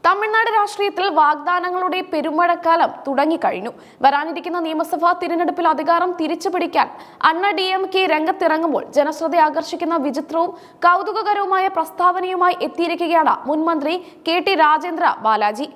തമിഴ്നാട് രാഷ്ട്രീയത്തിൽ വാഗ്ദാനങ്ങളുടെ പെരുമഴക്കാലം തുടങ്ങിക്കഴിഞ്ഞു. വരാനിരിക്കുന്ന നിയമസഭാ തിരഞ്ഞെടുപ്പിൽ അധികാരം തിരിച്ചുപിടിക്കാൻ അണ്ണ DMK രംഗത്തിറങ്ങുമ്പോൾ ജനശ്രദ്ധ ആകർഷിക്കുന്ന വിചിത്രവും കൗതുകകരവുമായ പ്രസ്താവനയുമായി എത്തിയിരിക്കുകയാണ് മുൻമന്ത്രി KT രാജേന്ദ്ര ബാലാജി.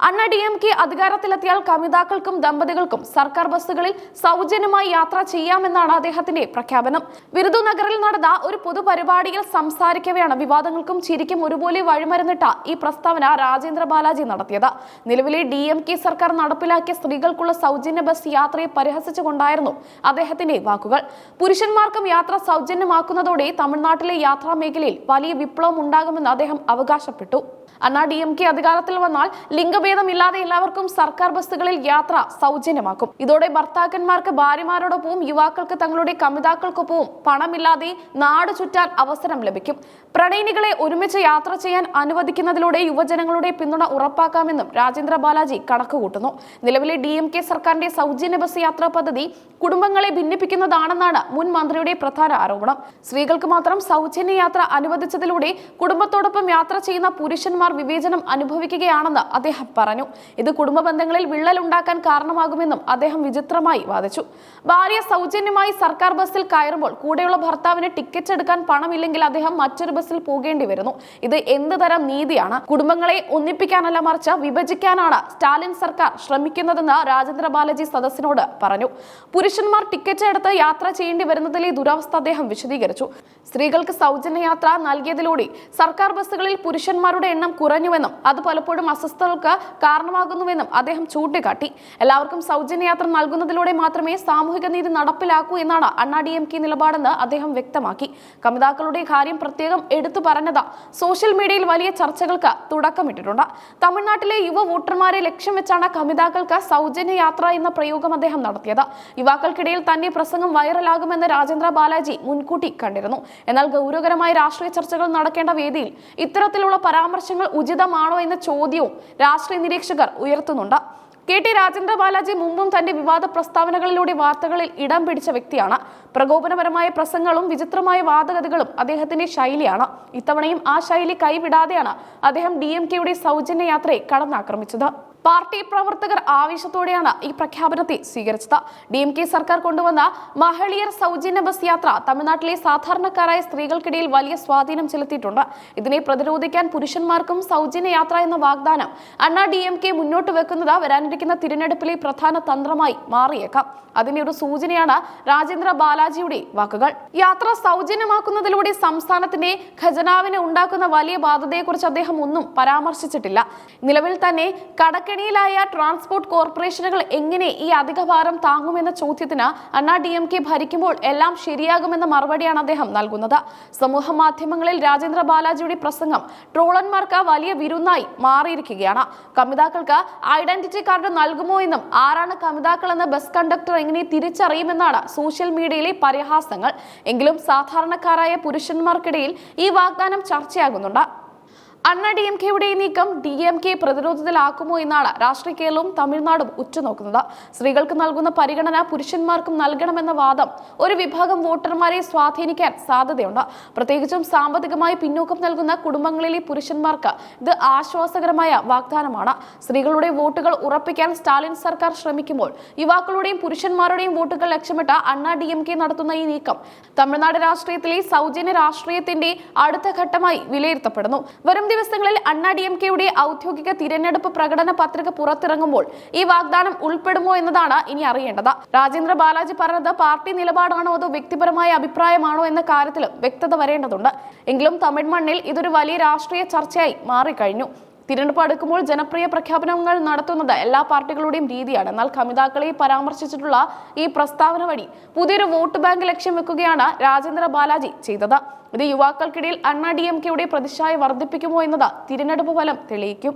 അണ്ണ DMK അധികാരത്തിലെത്തിയാൽ കമിതാക്കൾക്കും ദമ്പതികൾക്കും സർക്കാർ ബസ്സുകളിൽ സൗജന്യമായി യാത്ര ചെയ്യാമെന്നാണ് അദ്ദേഹത്തിന്റെ പ്രഖ്യാപനം. വിരുദുനഗറിൽ നടന്ന ഒരു പൊതുപരിപാടിയിൽ സംസാരിക്കവെയാണ് വിവാദങ്ങൾക്കും ചിരിക്കും ഒരുപോലെ വഴിമരുന്നിട്ട ഈ പ്രസ്താവന രാജേന്ദ്ര ബാലാജി നടത്തിയത്. നിലവിലെ DMK സർക്കാർ നടപ്പിലാക്കിയ സ്ത്രീകൾക്കുള്ള സൗജന്യ ബസ് യാത്രയെ പരിഹസിച്ചുകൊണ്ടായിരുന്നു അദ്ദേഹത്തിന്റെ വാക്കുകൾ. പുരുഷന്മാർക്കും യാത്ര സൗജന്യമാക്കുന്നതോടെ തമിഴ്നാട്ടിലെ യാത്രാ മേഖലയിൽ വലിയ വിപ്ലവം ഉണ്ടാകുമെന്ന് അദ്ദേഹം അവകാശപ്പെട്ടു. അണ്ണ DMK അധികാരത്തിൽ വന്നാൽ ലിംഗഭേദമില്ലാതെ എല്ലാവർക്കും സർക്കാർ ബസ്സുകളിൽ യാത്ര സൗജന്യമാക്കും. ഇതോടെ ഭർത്താക്കന്മാർക്ക് ഭാര്യമാരോടൊപ്പവും യുവാക്കൾക്ക് തങ്ങളുടെ കമിതാക്കൾക്കൊപ്പവും പണമില്ലാതെ നാട് ചുറ്റാൻ അവസരം ലഭിക്കും. പ്രണയിനികളെ ഒരുമിച്ച് യാത്ര ചെയ്യാൻ അനുവദിക്കുന്നതിലൂടെ യുവജനങ്ങളുടെ പിന്തുണ ഉറപ്പാക്കാമെന്നും രാജേന്ദ്ര ബാലാജി കണക്കുകൂട്ടുന്നു. നിലവിലെ DMK സർക്കാരിന്റെ സൗജന്യ ബസ് യാത്രാ പദ്ധതി കുടുംബങ്ങളെ ഭിന്നിപ്പിക്കുന്നതാണെന്നാണ് മുൻ മന്ത്രിയുടെ പ്രധാന ആരോപണം. സ്ത്രീകൾക്ക് മാത്രം സൗജന്യ യാത്ര അനുവദിച്ചതിലൂടെ കുടുംബത്തോടൊപ്പം യാത്ര ചെയ്യുന്ന പുരുഷന്മാർ വിവേചനം അനുഭവിക്കുകയാണെന്ന് അദ്ദേഹം പറഞ്ഞു. ഇത് കുടുംബ ബന്ധങ്ങളിൽ വിള്ളലുണ്ടാക്കാൻ കാരണമാകുമെന്നും അദ്ദേഹം വിചിത്രമായി വാദിച്ചു. ഭാര്യ സൗജന്യമായി സർക്കാർ ബസ്സിൽ കയറുമ്പോൾ കൂടെയുള്ള ഭർത്താവിന് ടിക്കറ്റ് എടുക്കാൻ പണമില്ലെങ്കിൽ അദ്ദേഹം മറ്റൊരു ബസ്സിൽ പോകേണ്ടി വരുന്നു. ഇത് എന്ത് തരം നീതിയാണ്? കുടുംബങ്ങളെ ഒന്നിപ്പിക്കാനല്ല മറിച്ച് വിഭജിക്കാനാണ് സ്റ്റാലിൻ സർക്കാർ ശ്രമിക്കുന്നതെന്ന് രാജേന്ദ്ര ബാലാജി സദസ്സിനോട് പറഞ്ഞു. പുരുഷന്മാർ ടിക്കറ്റ് എടുത്ത് യാത്ര ചെയ്യേണ്ടി വരുന്നതിലെ ദുരവസ്ഥ അദ്ദേഹം വിശദീകരിച്ചു. സ്ത്രീകൾക്ക് സൗജന്യ യാത്ര നൽകിയതിലൂടെ സർക്കാർ ബസ്സുകളിൽ പുരുഷന്മാരുടെ എണ്ണം കുറഞ്ഞുവെന്നും അത് പലപ്പോഴും അസ്വസ്ഥതകൾക്ക് കാരണമാകുന്നുവെന്നും അദ്ദേഹം ചൂണ്ടിക്കാട്ടി. എല്ലാവർക്കും സൗജന്യ യാത്ര നൽകുന്നതിലൂടെ മാത്രമേ സാമൂഹിക നീതി നടപ്പിലാക്കൂ എന്നാണ് അണ്ണ DMK നിലപാടെന്ന് അദ്ദേഹം വ്യക്തമാക്കി. കമിതാക്കളുടെ കാര്യം പ്രത്യേകം എടുത്തു പറഞ്ഞത് സോഷ്യൽ മീഡിയയിൽ വലിയ ചർച്ചകൾക്ക് തുടക്കമിട്ടിട്ടുണ്ട്. തമിഴ്നാട്ടിലെ യുവ വോട്ടർമാരെ ലക്ഷ്യം വെച്ചാണ് കമിതാക്കൾക്ക് സൗജന്യ യാത്ര എന്ന പ്രയോഗം അദ്ദേഹം നടത്തിയത്. യുവാക്കൾക്കിടയിൽ തന്റെ പ്രസംഗം വൈറലാകുമെന്ന് രാജേന്ദ്ര ബാലാജി മുൻകൂട്ടി കണ്ടിരുന്നു. എന്നാൽ ഗൗരവകരമായ രാഷ്ട്രീയ ചർച്ചകൾ നടക്കേണ്ട വേദിയിൽ ഇത്തരത്തിലുള്ള പരാമർശങ്ങൾ ഉചിതമാണോ എന്ന ചോദ്യവും രാഷ്ട്രീയ നിരീക്ഷകർ ഉയർത്തുന്നുണ്ട്. KT രാജേന്ദ്ര ബാലാജി മുമ്പും തന്റെ വിവാദ പ്രസ്താവനകളിലൂടെ വാർത്തകളിൽ ഇടം പിടിച്ച വ്യക്തിയാണ്. പ്രകോപനപരമായ പ്രസംഗങ്ങളും വിചിത്രമായ വാദഗതികളും അദ്ദേഹത്തിന്റെ ശൈലിയാണ്. ഇത്തവണയും ആ ശൈലി കൈവിടാതെയാണ് അദ്ദേഹം DMKയുടെ സൗജന്യ യാത്രയെ കടന്നാക്രമിച്ചത്. പാർട്ടി പ്രവർത്തകർ ആവേശത്തോടെയാണ് ഈ പ്രഖ്യാപനത്തെ സ്വീകരിച്ചത്. DMK സർക്കാർ കൊണ്ടുവന്ന മഹളിയർ സൗജന്യ ബസ് യാത്ര തമിഴ്നാട്ടിലെ സാധാരണക്കാരായ സ്ത്രീകൾക്കിടയിൽ വലിയ സ്വാധീനം ചെലുത്തിയിട്ടുണ്ട്. ഇതിനെ പ്രതിരോധിക്കാൻ പുരുഷന്മാർക്കും സൗജന്യ യാത്ര എന്ന വാഗ്ദാനം അണ്ണ DMK മുന്നോട്ട് വെക്കുന്നത് വരാനിരിക്കുന്ന തിരഞ്ഞെടുപ്പിലെ പ്രധാന തന്ത്രമായി മാറിയേക്കാം. അതിന്റെ ഒരു സൂചനയാണ് രാജേന്ദ്ര ബാലാജിയുടെ വാക്കുകൾ. യാത്ര സൗജന്യമാക്കുന്നതിലൂടെ സംസ്ഥാനത്തിന്റെ ഖജനാവിന് ഉണ്ടാക്കുന്ന വലിയ ബാധ്യതയെക്കുറിച്ച് അദ്ദേഹം ഒന്നും പരാമർശിച്ചിട്ടില്ല. നിലവിൽ തന്നെ കടക്കെണിയിലായ ട്രാൻസ്പോർട്ട് കോർപ്പറേഷനുകൾ എങ്ങനെ ഈ അധിക ഭാരം താങ്ങുമെന്ന ചോദ്യത്തിന് അണ്ണ DMK ഭരിക്കുമ്പോൾ എല്ലാം ശരിയാകുമെന്ന മറുപടിയാണ് അദ്ദേഹം നൽകുന്നത്. സമൂഹ മാധ്യമങ്ങളിൽ രാജേന്ദ്ര ബാലാജിയുടെ പ്രസംഗം ട്രോളന്മാർക്ക് വലിയ വിരുന്നായി മാറിയിരിക്കുകയാണ്. കമിതാക്കൾക്ക് ഐഡന്റിറ്റി കാർഡ് നൽകുമോ എന്നും ആരാണ് കമിതാക്കൾ എന്ന ബസ് കണ്ടക്ടർ എങ്ങനെ തിരിച്ചറിയുമെന്നാണ് സോഷ്യൽ മീഡിയയിലെ പരിഹാസങ്ങൾ. എങ്കിലും സാധാരണക്കാരായ പുരുഷന്മാർക്കിടയിൽ ഈ വാഗ്ദാനം ചർച്ചയാകുന്നുണ്ട്. അണ്ണ DMKയുടെ നീക്കം DMK പ്രതിരോധത്തിലാക്കുമോ എന്നാണ് രാഷ്ട്രീയ കേരളവും തമിഴ്നാടും ഉറ്റുനോക്കുന്നത്. സ്ത്രീകൾക്ക് നൽകുന്ന പരിഗണന പുരുഷന്മാർക്കും നൽകണമെന്ന വാദം ഒരു വിഭാഗം വോട്ടർമാരെ സ്വാധീനിക്കാൻ സാധ്യതയുണ്ട്. പ്രത്യേകിച്ചും സാമ്പത്തികമായി പിന്നോക്കം നൽകുന്ന കുടുംബങ്ങളിലെ പുരുഷന്മാർക്ക് ഇത് ആശ്വാസകരമായ വാഗ്ദാനമാണ്. സ്ത്രീകളുടെ വോട്ടുകൾ ഉറപ്പിക്കാൻ സ്റ്റാലിൻ സർക്കാർ ശ്രമിക്കുമ്പോൾ യുവാക്കളുടെയും പുരുഷന്മാരുടെയും വോട്ടുകൾ ലക്ഷ്യമിട്ട് അണ്ണ DMK നടത്തുന്ന ഈ നീക്കം തമിഴ്നാട് രാഷ്ട്രീയത്തിലെ സൗജന്യ രാഷ്ട്രീയത്തിന്റെ അടുത്ത ഘട്ടമായി വിലയിരുത്തപ്പെടുന്നു. വരും ദിവസങ്ങളിൽ അണ്ണ DMKയുടെ ഔദ്യോഗിക തിരഞ്ഞെടുപ്പ് പ്രകടന പത്രിക പുറത്തിറങ്ങുമ്പോൾ ഈ വാഗ്ദാനം ഉൾപ്പെടുമോ എന്നതാണ് ഇനി അറിയേണ്ടത്. രാജേന്ദ്ര ബാലാജി പറഞ്ഞത് പാർട്ടി നിലപാടാണോ അതോ വ്യക്തിപരമായ അഭിപ്രായമാണോ എന്ന കാര്യത്തിലും വ്യക്തത വരേണ്ടതുണ്ട്. എങ്കിലും തമിഴ് മണ്ണിൽ ഇതൊരു വലിയ രാഷ്ട്രീയ ചർച്ചയായി മാറിക്കഴിഞ്ഞു. തിരഞ്ഞെടുപ്പ് അടുക്കുമ്പോൾ ജനപ്രിയ പ്രഖ്യാപനങ്ങൾ നടത്തുന്നത് എല്ലാ പാർട്ടികളുടെയും രീതിയാണ്. എന്നാൽ കമിതാക്കളെ പരാമർശിച്ചിട്ടുള്ള ഈ പ്രസ്താവന വഴി പുതിയൊരു വോട്ട് ബാങ്ക് ലക്ഷ്യം വെക്കുകയാണ് രാജേന്ദ്ര ബാലാജി ചെയ്തത്. ഇത് യുവാക്കൾക്കിടയിൽ അണ്ണ DMKയുടെ പ്രതിച്ഛായ വർദ്ധിപ്പിക്കുമോ എന്നത് തിരഞ്ഞെടുപ്പ് ഫലം തെളിയിക്കും.